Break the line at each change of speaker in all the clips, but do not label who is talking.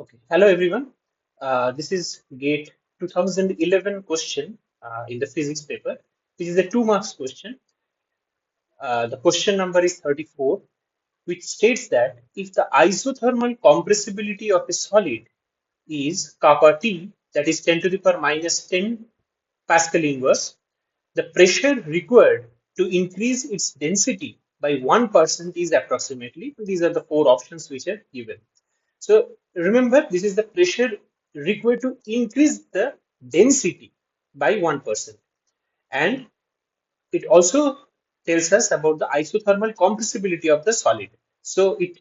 Okay. Hello, everyone. This is GATE 2011 question in the physics paper. This is a 2 marks question. The question number is 34, which states that if the isothermal compressibility of a solid is kappa T, that is 10 to the power minus 10 Pascal inverse, the pressure required to increase its density by 1% is approximately. These are the four options which are given. So remember, this is the pressure required to increase the density by 1%. And it also tells us about the isothermal compressibility of the solid. So it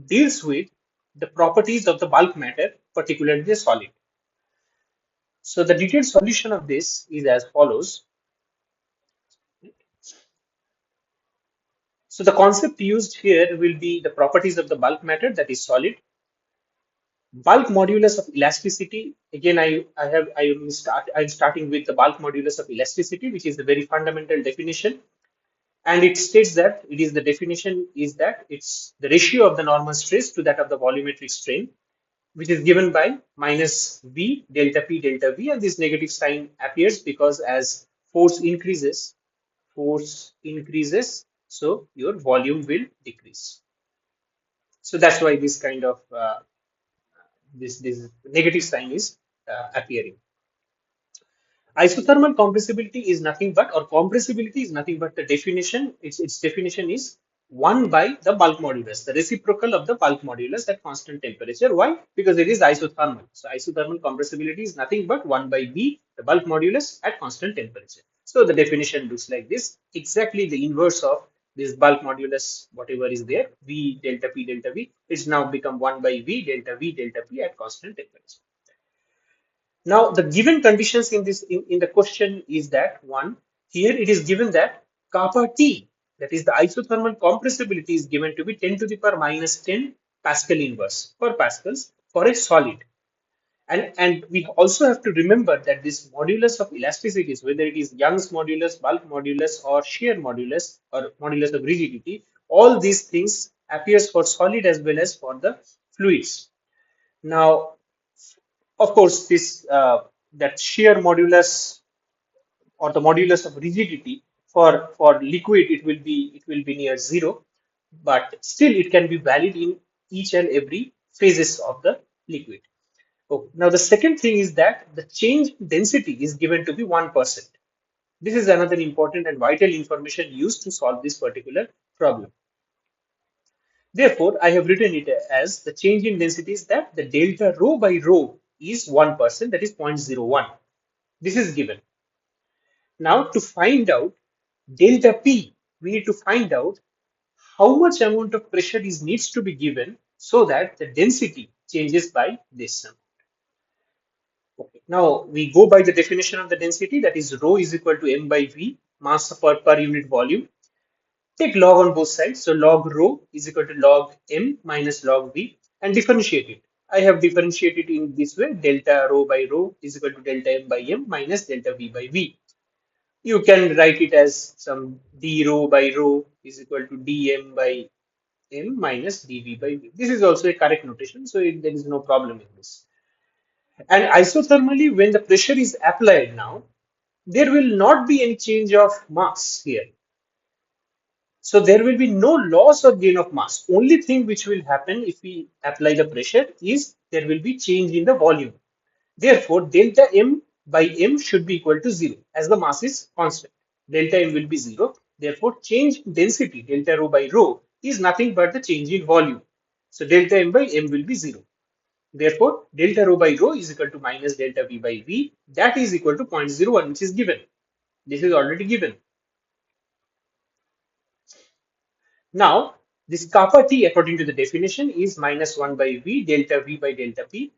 deals with the properties of the bulk matter, particularly the solid. So the detailed solution of this is as follows. So the concept used here will be the properties of the bulk matter, that is solid. Bulk modulus of elasticity. Again, I'm starting with the bulk modulus of elasticity, which is the very fundamental definition. And it states that it is the definition is that it's the ratio of the normal stress to that of the volumetric strain, which is given by minus V delta P delta V. And this negative sign appears because as force increases, so your volume will decrease. So that's why this kind of this negative sign is appearing. Isothermal compressibility is nothing but, or compressibility is nothing but the definition. Its definition is 1 by the bulk modulus, the reciprocal of the bulk modulus at constant temperature. Why? Because it is isothermal. So isothermal compressibility is nothing but 1 by V, the bulk modulus at constant temperature. So the definition looks like this, exactly the inverse of this bulk modulus, whatever is there, V delta P delta V, is now become 1 by V delta P at constant temperature. Now, the given conditions in this in the question is that one, here it is given that kappa T, that is the isothermal compressibility, is given to be 10 to the power minus 10 Pascal inverse per pascals for a solid. And we also have to remember that this modulus of elasticities, whether it is Young's modulus, bulk modulus, or shear modulus, or modulus of rigidity, all these things appears for solid as well as for the fluids. Now, of course, this that shear modulus or the modulus of rigidity for liquid, it will be near zero, but still it can be valid in each and every phases of the liquid. Okay. Now the second thing is that the change in density is given to be 1%. This is another important and vital information used to solve this particular problem. Therefore, I have written it as the change in density is that the delta rho by rho is 1%, that is 0.01. This is given. Now, to find out delta P, we need to find out how much amount of pressure is needs to be given so that the density changes by this amount. Okay. Now, we go by the definition of the density, that is rho is equal to m by v, mass per unit volume. Take log on both sides. So log rho is equal to log m minus log v, and differentiate it. I have differentiated in this way. Delta rho by rho is equal to delta m by m minus delta v by v. You can write it as some d rho by rho is equal to dm by m minus dv by v. This is also a correct notation, so there is no problem in this. And isothermally, when the pressure is applied now, there will not be any change of mass here. So there will be no loss or gain of mass. Only thing which will happen if we apply the pressure is there will be change in the volume. Therefore, delta m by m should be equal to 0 as the mass is constant. Delta m will be 0. Therefore, change in density, delta rho by rho, is nothing but the change in volume. So, delta m by m will be 0. Therefore, delta rho by rho is equal to minus delta v by v. That is equal to 0.01, which is given. This is already given. Now, this kappa T, according to the definition, is minus 1 by v delta v by delta p.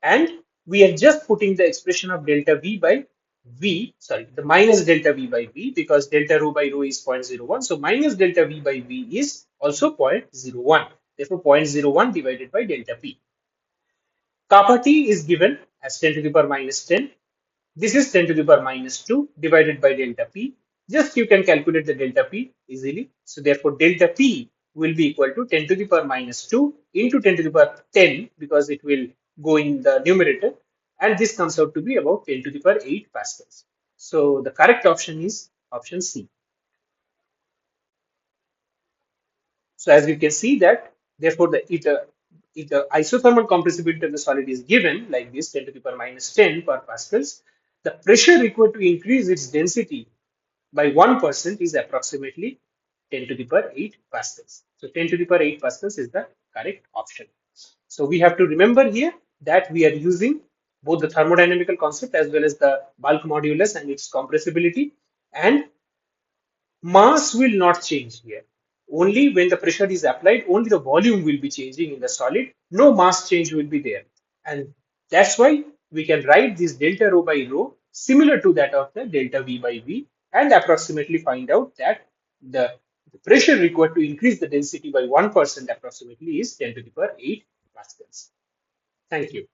And we are just putting the expression of delta v by v, sorry, the minus delta v by v, because delta rho by rho is 0.01. So minus delta v by v is also 0.01. Therefore, 0.01 divided by delta p. Kappa T is given as 10 to the power minus 10. This is 10 to the power minus 2 divided by delta p. Just you can calculate the delta p easily. So therefore, delta p will be equal to 10 to the power minus 2 into 10 to the power 10, because it will go in the numerator, and this comes out to be about 10 to the power 8 pascals. So the correct option is option C. So as you can see that, therefore, if the isothermal compressibility of the solid is given like this, 10 to the power minus 10 per pascals, the pressure required to increase its density by 1% is approximately 10 to the power 8 pascals. So 10 to the power 8 pascals is the correct option. So we have to remember here that we are using both the thermodynamical concept as well as the bulk modulus and its compressibility, and mass will not change here. Only when the pressure is applied, only the volume will be changing in the solid. No mass change will be there. And that's why we can write this delta rho by rho similar to that of the delta V by V, and approximately find out that the pressure required to increase the density by 1% approximately is 10 to the power 8 pascals. Thank you.